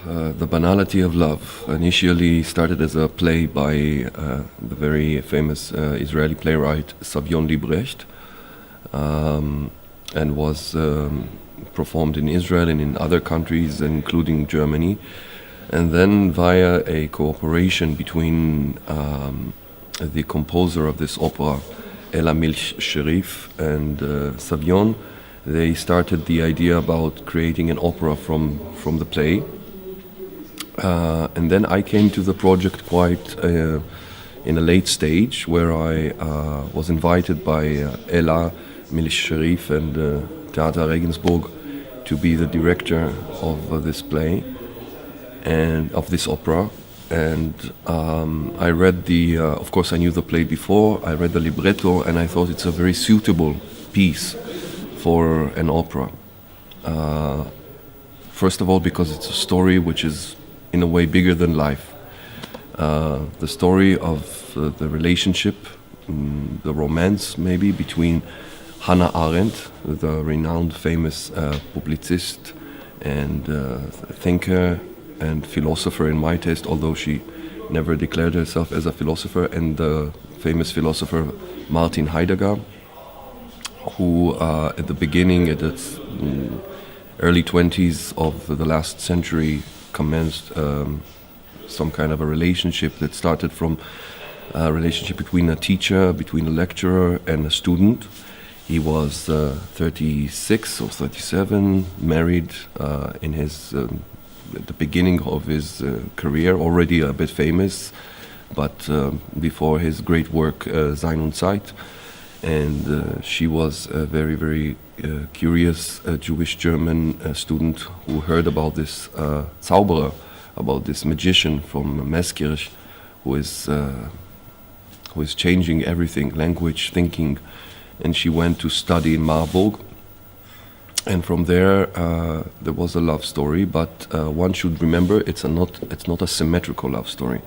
The Banality of Love initially started as a play by the very famous Israeli playwright Savyon Liebrecht, and was performed in Israel and in other countries, including Germany. And then via a cooperation between the composer of this opera, Milch-Sheriff, and Savyon, they started the idea about creating an opera from the play. And then I came to the project quite in a late stage, where I was invited by Milch-Sheriff and Theater Regensburg to be the director of this play and of this opera. And I read of course I knew the play before, I read the libretto, and I thought it's a very suitable piece for an opera. First of all, because it's a story which is in a way bigger than life. The story of the relationship, the romance maybe, between Hannah Arendt, the renowned famous publicist and thinker and philosopher in my taste, although she never declared herself as a philosopher, and the famous philosopher Martin Heidegger, who at the beginning, at its early 20s of the last century, commenced some kind of a relationship that started from a relationship between a teacher, between a lecturer and a student. He was 36 or 37, married in his at the beginning of his career, already a bit famous, but before his great work Sein und Zeit. And she was a very, very curious Jewish German student who heard about this Zauberer, about this magician from Meßkirch, who is changing everything, language, thinking. And she went to study in Marburg. And from there was a love story, but one should remember it's not a symmetrical love story.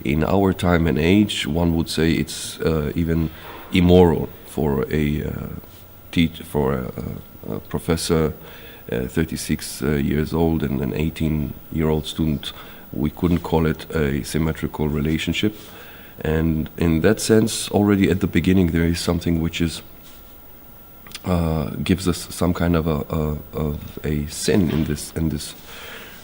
In our time and age, one would say it's even immoral for a professor, 36 years old, and an 18-year-old student. We couldn't call it a symmetrical relationship. And in that sense, already at the beginning, there is something which is gives us some kind of a sin in this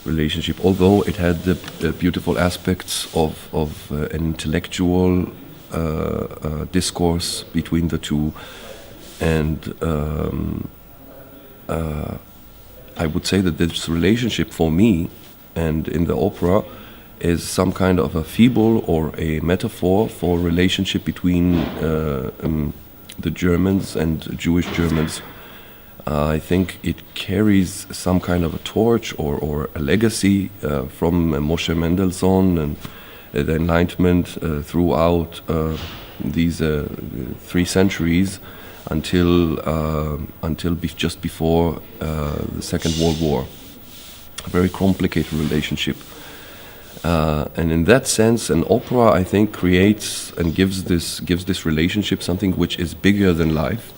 relationship. Although it had the beautiful aspects of an intellectual discourse between the two, and I would say that this relationship for me and in the opera is some kind of a fable or a metaphor for relationship between the Germans and Jewish Germans. I think it carries some kind of a torch or a legacy from Moshe Mendelssohn and the Enlightenment throughout these 3 centuries until just before the Second World War. A very complicated relationship. And in that sense, an opera, I think, creates and gives this relationship something which is bigger than life.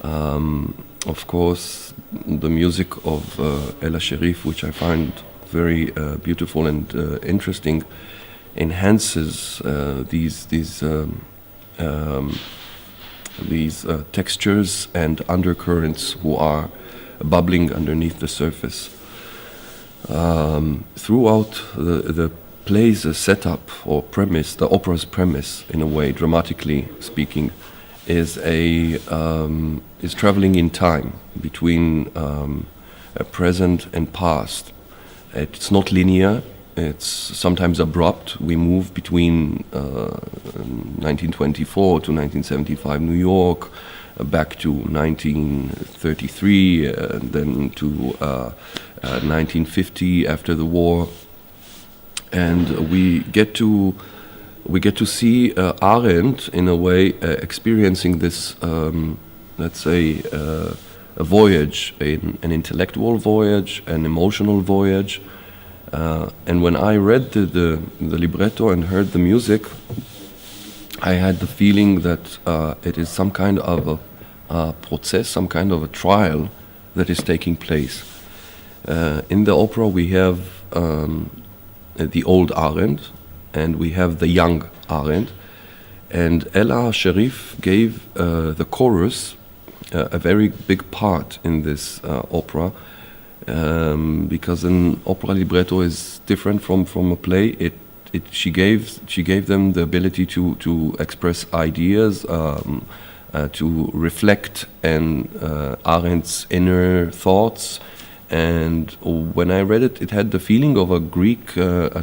Of course, the music of Milch-Sheriff, which I find very beautiful and interesting, enhances these textures and undercurrents who are bubbling underneath the surface. Throughout the play's setup or premise, the opera's premise, in a way, dramatically speaking, is traveling in time between a present and past. It's not linear. It's sometimes abrupt. We move between 1924 to 1975 New York, back to 1933, and then to 1950 after the war, and we get to see Arendt in a way experiencing this, let's say, a voyage, an intellectual voyage, an emotional voyage. And when I read the libretto and heard the music, I had the feeling that it is some kind of a process, some kind of a trial that is taking place. In the opera we have the old Arendt and we have the young Arendt, and Milch-Sheriff gave the chorus a very big part in this opera, because an opera libretto is different from a play. She gave them the ability to express ideas, to reflect and Arendt's inner thoughts. And when I read it, it had the feeling of a Greek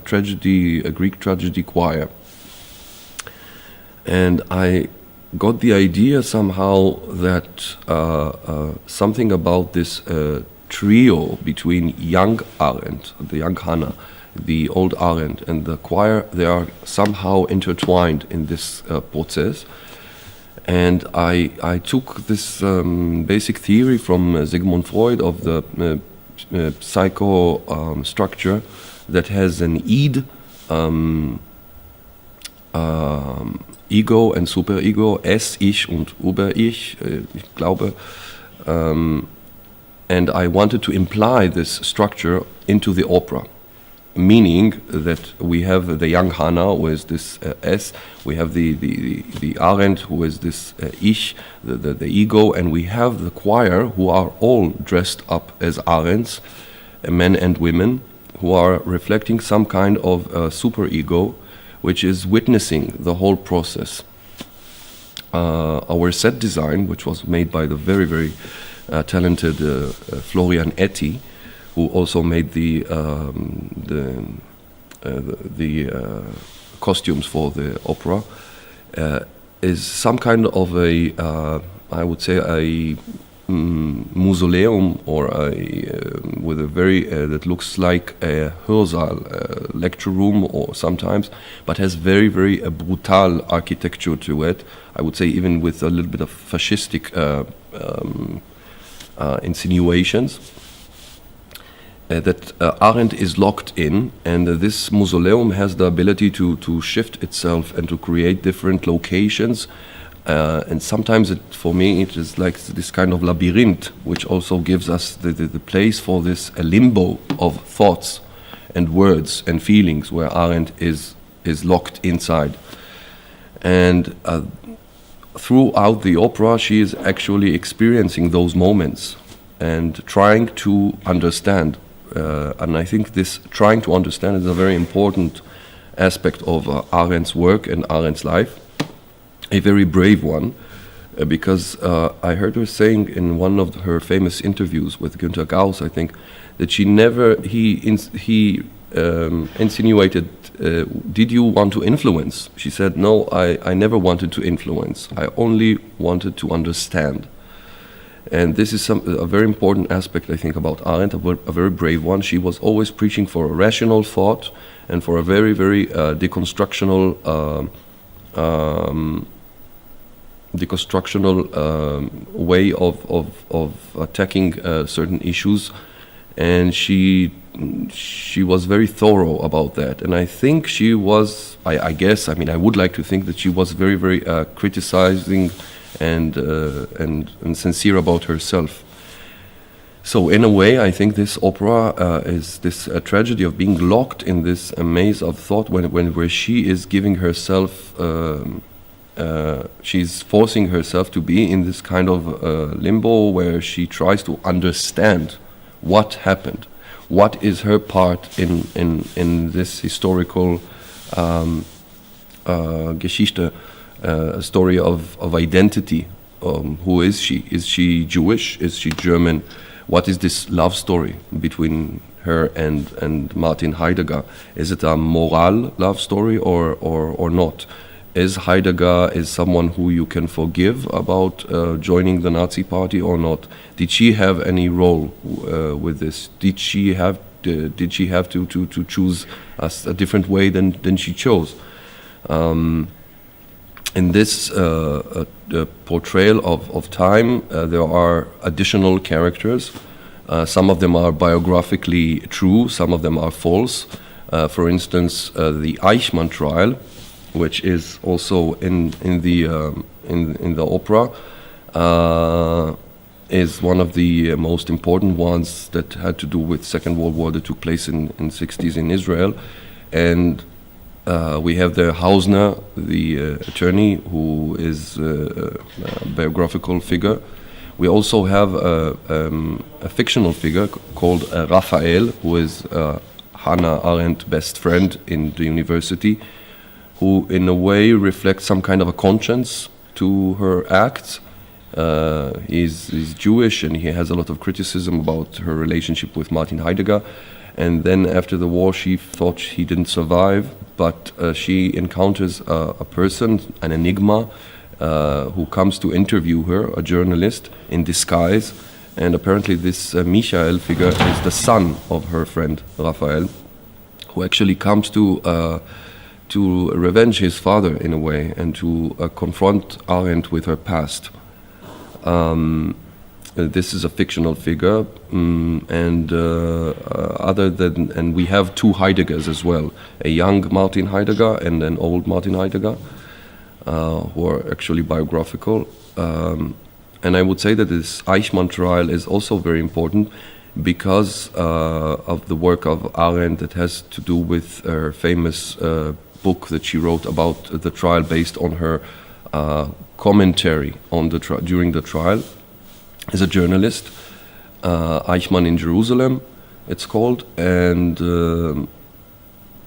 tragedy choir. And I got the idea somehow that something about this trio between young Arendt, the young Hannah, the old Arendt, and the choir, they are somehow intertwined in this process. And I took this basic theory from Sigmund Freud of the psycho structure that has an id, Ego and Superego, Es-Ich und Über-Ich, ich glaube. And I wanted to imply this structure into the opera, meaning that we have the young Hannah, who is this S, we have the Arendt, who is this Ich, the ego, and we have the choir, who are all dressed up as Arendts, men and women, who are reflecting some kind of superego, which is witnessing the whole process. Our set design, which was made by the very, very talented Florian Etty, who also made the costumes for the opera, is some kind of a, I would say, a mausoleum, or with a very that looks like a Hörsaal, lecture room, or sometimes, but has very, very brutal architecture to it. I would say even with a little bit of fascistic insinuations. That Arendt is locked in, and this mausoleum has the ability to shift itself and to create different locations. And sometimes, for me, it is like this kind of labyrinth, which also gives us the place for this limbo of thoughts and words and feelings, where Arendt is locked inside. And throughout the opera, she is actually experiencing those moments and trying to understand. And I think this trying to understand is a very important aspect of Arendt's work and Arendt's life. A very brave one, because I heard her saying in one of her famous interviews with Günter Gauss, I think, that she never, he insinuated, did you want to influence? She said, no, I never wanted to influence. I only wanted to understand. And this is a very important aspect, I think, about Arendt, a very brave one. She was always preaching for a rational thought and for a very, very deconstructional way of attacking certain issues, and she was very thorough about that. And I think she was, I guess, I mean, I would like to think that she was very, very criticizing and sincere about herself. So in a way, I think this opera is this tragedy of being locked in this maze of thought, where she is giving herself, she's forcing herself to be in this kind of limbo, where she tries to understand what happened, what is her part in this historical Geschichte, story of identity. Who is she? Is she Jewish? Is she German? What is this love story between her and Martin Heidegger? Is it a moral love story or not? Is Heidegger someone who you can forgive about joining the Nazi party or not? Did she have any role with this? Did she have to choose a different way than she chose? In this portrayal of time, there are additional characters. Some of them are biographically true, some of them are false. For instance, the Eichmann Trial, which is also in the opera, is one of the most important ones that had to do with Second World War that took place in 60s in Israel. And we have the Hausner, the attorney, who is a biographical figure. We also have a fictional figure called Raphael, who is Hannah Arendt's best friend in the university, who in a way reflects some kind of a conscience to her acts. He's Jewish, and he has a lot of criticism about her relationship with Martin Heidegger. And then after the war, she thought he didn't survive, but she encounters a person, an enigma, who comes to interview her, a journalist in disguise. And apparently this Michael figure is the son of her friend Raphael, who actually comes to revenge his father in a way, and to confront Arendt with her past. This is a fictional figure, and we have two Heideggers as well, a young Martin Heidegger and an old Martin Heidegger, who are actually biographical. And I would say that this Eichmann Trial is also very important because of the work of Arendt that has to do with her famous book that she wrote about the trial, based on her commentary on the during the trial. As a journalist, Eichmann in Jerusalem, it's called, and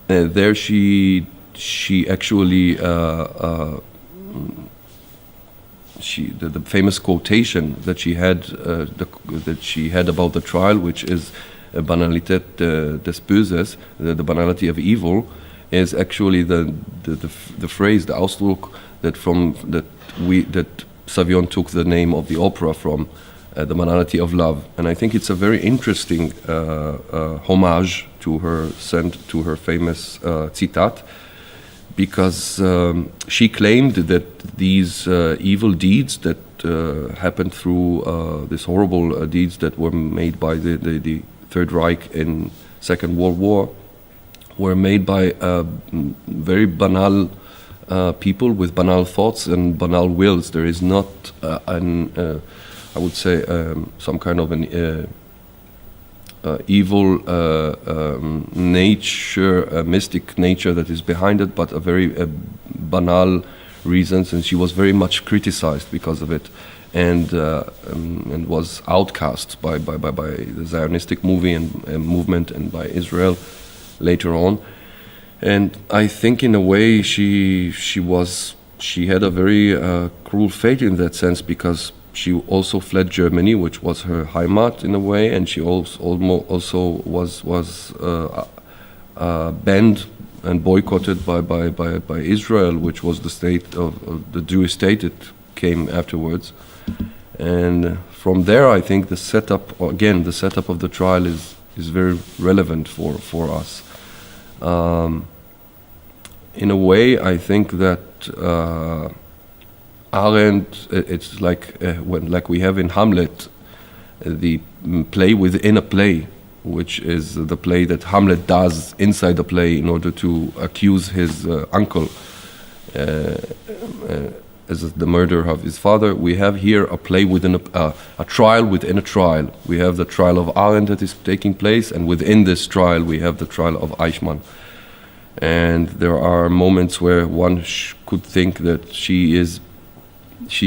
there she actually the famous quotation that she had about the trial, which is Banalität des Böses, the banality of evil, is actually the phrase, the Ausdruck that Savyon took the name of the opera from, the Banality of Love. And I think it's a very interesting homage to her famous citat, because she claimed that these evil deeds that happened through these horrible deeds that were made by the Third Reich in Second World War were made by very banal people with banal thoughts and banal wills. There is not I would say some kind of an evil nature, mystic nature that is behind it, but a very banal reasons. And she was very much criticized because of it, and was outcast by the Zionistic movement and by Israel later on. And I think in a way she had a very cruel fate in that sense, because she also fled Germany, which was her Heimat in a way, and she also was banned and boycotted by Israel, which was the state of the Jewish state that came afterwards. And from there, I think the setup of the trial is very relevant for us. In a way, I think that Arendt, it's like we have in Hamlet, the play within a play, which is the play that Hamlet does inside the play in order to accuse his uncle as the murderer of his father. We have here a play within a trial within a trial. We have the trial of Arendt that is taking place, and within this trial we have the trial of Eichmann. And there are moments where one could think that she's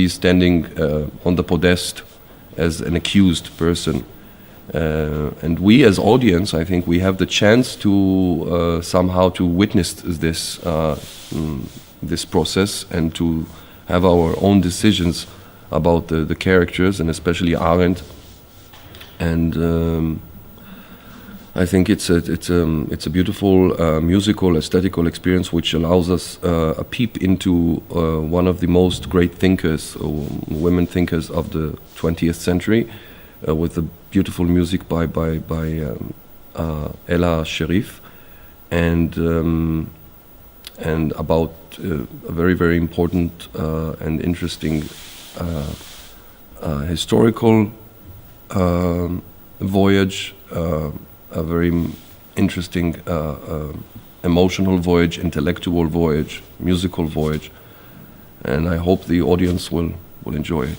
standing on the podest as an accused person. And we as audience, I think we have the chance to somehow to witness this process, and to have our own decisions about the characters, and especially Arendt. And I think it's a beautiful musical, aesthetical experience, which allows us a peep into one of the most great thinkers, women thinkers of the 20th century, with the beautiful music by Milch-Sheriff, and about a very, very important and interesting historical voyage, a very interesting emotional voyage, intellectual voyage, musical voyage, and I hope the audience will enjoy it.